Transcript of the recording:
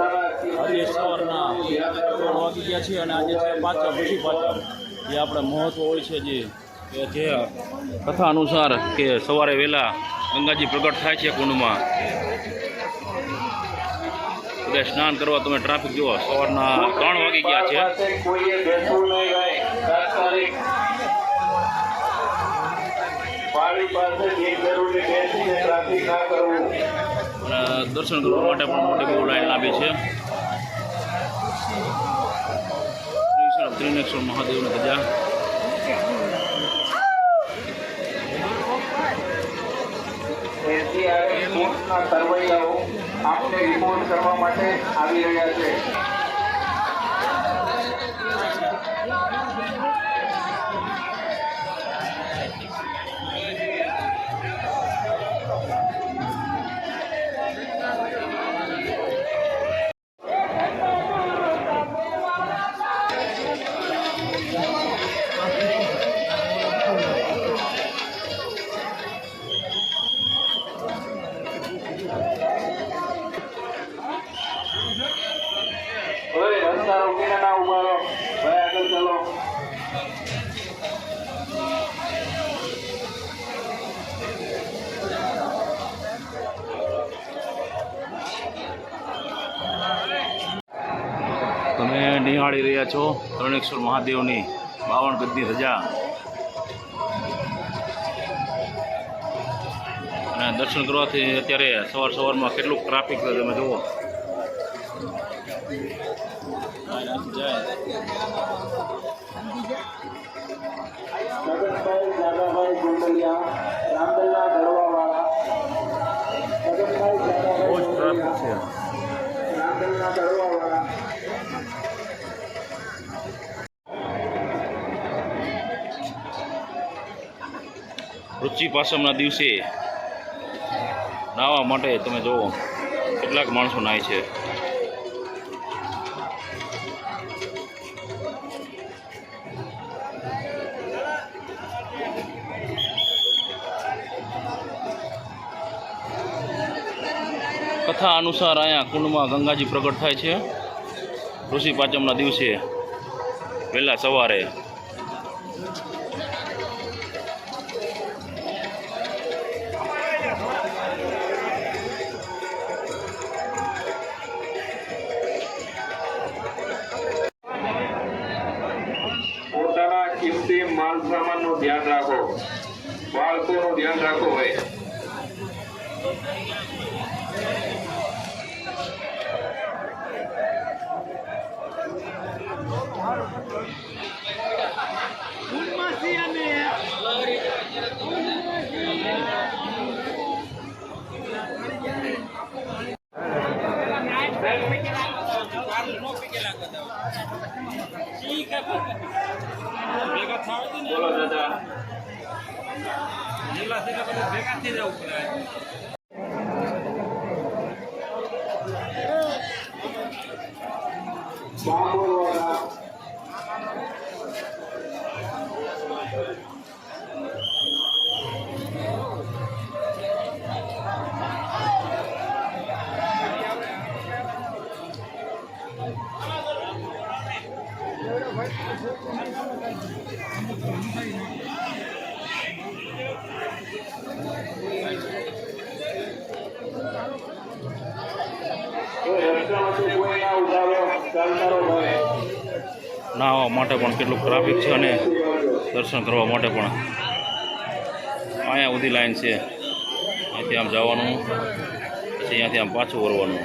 આજે સવારના 3 વાગી ગયા છે અને આજે છે પાંચમ ઋષિ પાંચમ જે આપણે મહત્વ હોય છે જે કથા અનુસાર કે સવારે વહેલા ગંગાજી પ્રગટ થાય છે કુંડમાં બધા સ્નાન કરવા. તમે ટ્રાફિક જુઓ, સવારના 3 વાગી ગયા છે. દર્શન કરવા માટે પણ મોટી બહુ લાઈન લાંબી છે. ત્રિનેશ્વર મહાદેવની ધજા તરવૈયાઓ આપને રિપોર્ટ કરવા માટે આવી રહ્યા છે. ના ઉભા રહો ભાઈ, આગળ ચાલો. તમે નિહાળી રહ્યા છો ત્રણેશ્વર મહાદેવની 52 ગજની ધજા અને દર્શન કરવાથી અત્યારે સવારમાં કેટલું ટ્રાફિક છે તમે જુઓ. સગનભાઈ દાદાભાઈ ગોંડલિયા, રામદલના દડવાવાળા. સગનભાઈ બહુ જ ટ્રાફિક છે. રામદલના દડવાવાળા. ઋષિ પાંચમના દિવસે નાહવા માટે તમે જુઓ કેટલાક માણસો નાય છે. કથા અનુસાર અહીંયા કુંડમાં ગંગાજી પ્રગટ થાય છે ઋષિ પાંચમના દિવસે વહેલા સવારે. પોતાના કિંમતી માલ સામાનનું ધ્યાન રાખો, બાળકોનું ધ્યાન રાખો. ભાઈ બોલો દાદા. બાબુવાળા નાહવા માટે પણ કેટલું ટ્રાફિક છે અને દર્શન કરવા માટે પણ અહીંયા સુધી લાઈન છે. અહીંથી આમ જવાનું, પછી અહીંયાથી આમ પાછું વળવાનું.